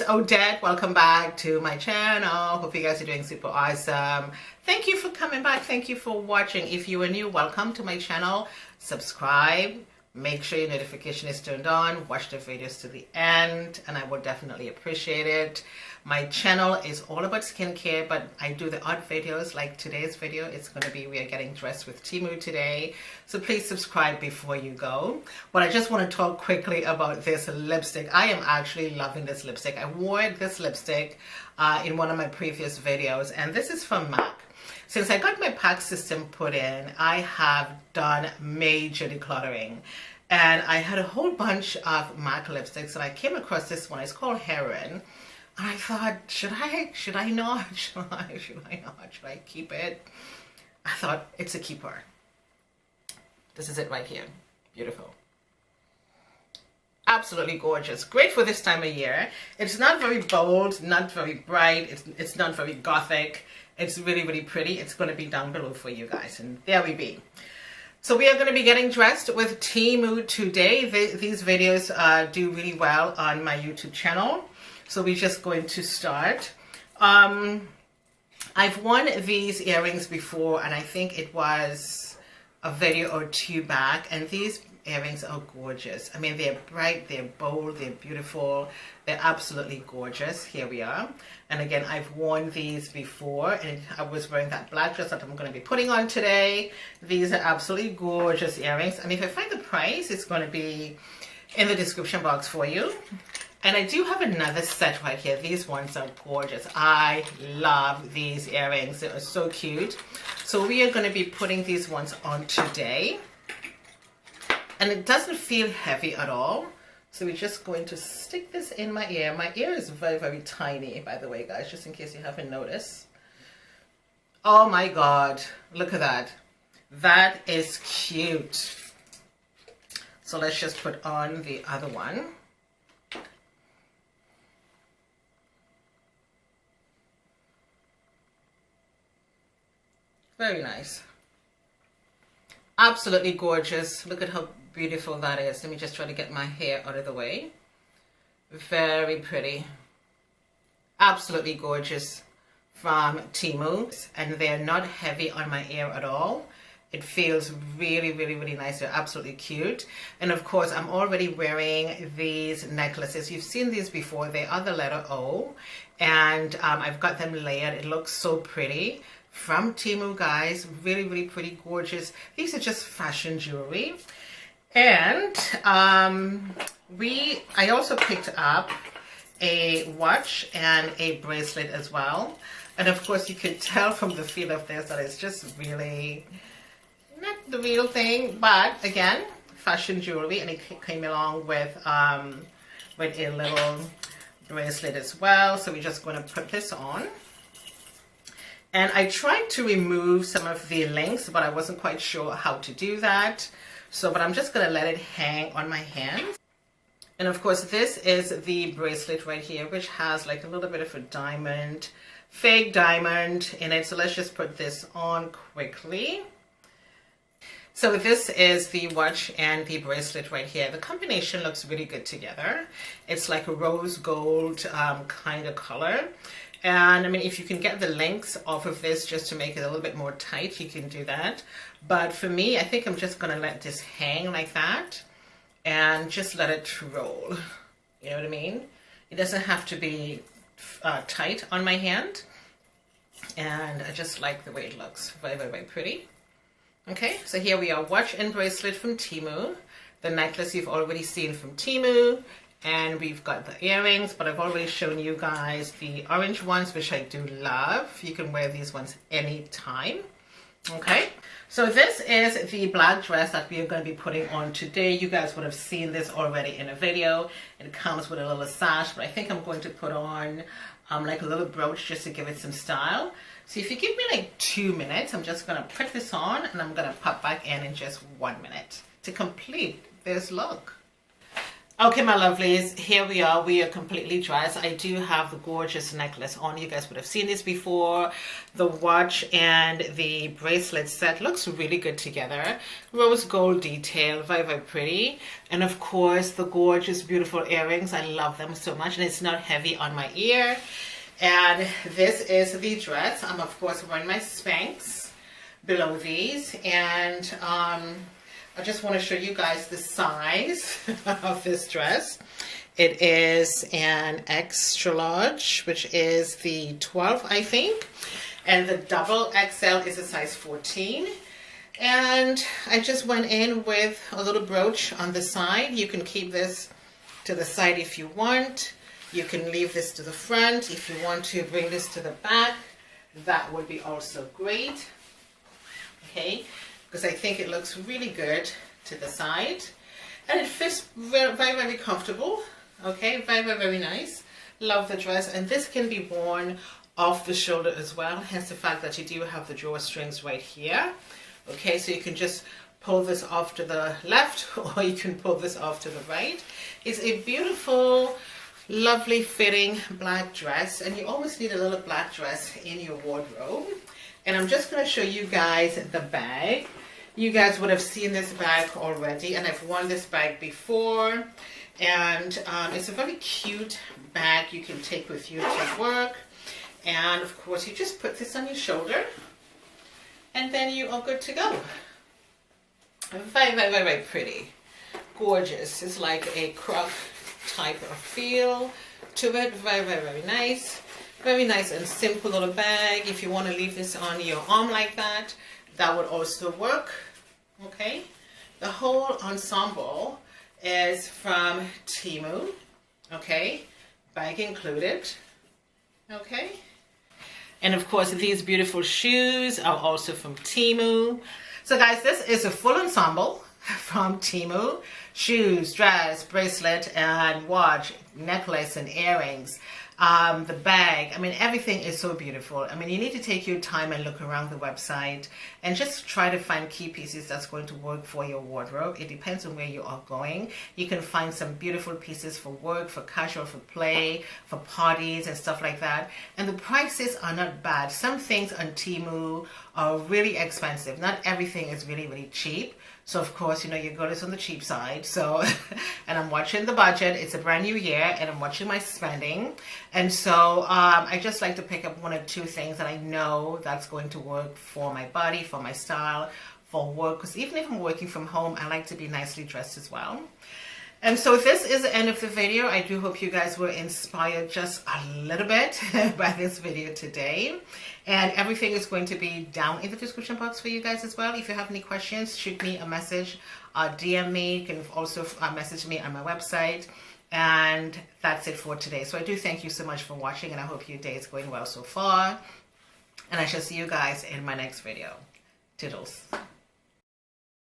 it's Odette. Welcome back to my channel. Hope you guys are doing super awesome. Thank you for coming back. Thank you for watching. If you are new, welcome to my channel. Subscribe. Make sure your notification is turned on. Watch the videos to the end and I would definitely appreciate it. My channel is all about skincare, but I do the odd videos like today's video. It's going to be we are getting dressed with Temu today. So please subscribe before you go. But I just want to talk quickly about this lipstick. I am actually loving this lipstick. I wore this lipstick in one of my previous videos, and this is from MAC. Since I got my pack system put in, I have done major decluttering. And I had a whole bunch of MAC lipsticks, and I came across this one. It's called Heroin. And I thought, should I not? Should I keep it? I thought, it's a keeper. This is it right here. Beautiful. Absolutely gorgeous. Great for this time of year. It's not very bold, not very bright. It's not very gothic. It's really, really pretty. It's going to be down below for you guys. And there we be. So we are going to be getting dressed with Temu today. These videos do really well on my YouTube channel. So we're just going to start. I've worn these earrings before, and I think it was a video or two back, and these earrings are gorgeous. I mean, they're bright, they're bold, they're beautiful, they're absolutely gorgeous. Here we are. And again, I've worn these before, and I was wearing that black dress that I'm going to be putting on today. These are absolutely gorgeous earrings, and if I find the price, it's going to be in the description box for you. And I do have another set right here. These ones are gorgeous. I love these earrings. They are so cute. So we are going to be putting these ones on today. And it doesn't feel heavy at all. So we're just going to stick this in my ear. My ear is very, very tiny, by the way, guys, just in case you haven't noticed. Oh my God. Look at that. That is cute. So let's just put on the other one. Very nice. Absolutely gorgeous. Look at how beautiful that is. Let me just try to get my hair out of the way. Very pretty. Absolutely gorgeous from Temu. And they're not heavy on my ear at all. It feels really, really, really nice. They're absolutely cute. And of course, I'm already wearing these necklaces. You've seen these before. They are the letter O. And I've got them layered. It looks so pretty. From Temu, guys. Really, really pretty, gorgeous. These are just fashion jewelry. And I also picked up a watch and a bracelet as well. And of course, you could tell from the feel of this that it's just really not the real thing. But again, fashion jewelry, and it came along with a little bracelet as well. So we're just going to put this on. And I tried to remove some of the links, but I wasn't quite sure how to do that. But I'm just going to let it hang on my hand. And of course, this is the bracelet right here, which has like a little bit of a diamond, fake diamond in it. So let's just put this on quickly. So this is the watch and the bracelet right here. The combination looks really good together. It's like a rose gold kind of color. And I mean, if you can get the links off of this just to make it a little bit more tight, you can do that. But for me, I think I'm just going to let this hang like that and just let it roll. You know what I mean? It doesn't have to be tight on my hand. And I just like the way it looks. Very, very, very pretty. Okay, so here we are. Watch and bracelet from Temu. The necklace you've already seen from Temu. And we've got the earrings, but I've already shown you guys the orange ones, which I do love. You can wear these ones anytime. Okay, so this is the black dress that we are going to be putting on today. You guys would have seen this already in a video. It comes with a little sash, but I think I'm going to put on like a little brooch just to give it some style. So if you give me like 2 minutes, I'm just going to put this on and I'm going to pop back in just 1 minute to complete this look. Okay, my lovelies, here we are. We are completely dressed. I do have the gorgeous necklace on. You guys would have seen this before. The watch and the bracelet set looks really good together. Rose gold detail, very, very pretty. And of course, the gorgeous, beautiful earrings. I love them so much, and it's not heavy on my ear. And this is the dress. I'm, of course, wearing my Spanx below these. And I just want to show you guys the size of this dress. It is an extra large, which is the 12, I think. And the double XL is a size 14. And I just went in with a little brooch on the side. You can keep this to the side if you want. You can leave this to the front. If you want to bring this to the back, that would be also great. Okay. Because I think it looks really good to the side, and it fits very, very, very comfortable. Okay, very, very, very nice. Love the dress, and this can be worn off the shoulder as well, hence the fact that you do have the drawstrings right here. Okay, so you can just pull this off to the left, or you can pull this off to the right. It's a beautiful, lovely fitting black dress, and you always need a little black dress in your wardrobe. And I'm just going to show you guys the bag. You guys would have seen this bag already, and I've worn this bag before. And it's a very cute bag you can take with you to work. And of course, you just put this on your shoulder, and then you are good to go. Very, very, very, very pretty. Gorgeous. It's like a croc type of feel to it. Very, very, very nice. Very nice and simple little bag. If you want to leave this on your arm like that, that would also work. Okay. The whole ensemble is from Temu. Okay. Bag included. Okay. And of course, these beautiful shoes are also from Temu. So guys, this is a full ensemble from Temu. Shoes, dress, bracelet, and watch, necklace, and earrings. The bag, I mean, everything is so beautiful. I mean, you need to take your time and look around the website and just try to find key pieces that's going to work for your wardrobe. It depends on where you are going. You can find some beautiful pieces for work, for casual, for play, for parties and stuff like that. And the prices are not bad. Some things on Temu are really expensive. Not everything is really, really cheap. So of course, you know, your girl is on the cheap side. So, and I'm watching the budget. It's a brand new year, and I'm watching my spending. And so I just like to pick up one or two things that I know that's going to work for my body, for my style, for work. Because even if I'm working from home, I like to be nicely dressed as well. And so this is the end of the video. I do hope you guys were inspired just a little bit by this video today. And everything is going to be down in the description box for you guys as well. If you have any questions, shoot me a message, DM me. You can also message me on my website. And that's it for today. So I do thank you so much for watching, and I hope your day is going well so far. And I shall see you guys in my next video. Toodles.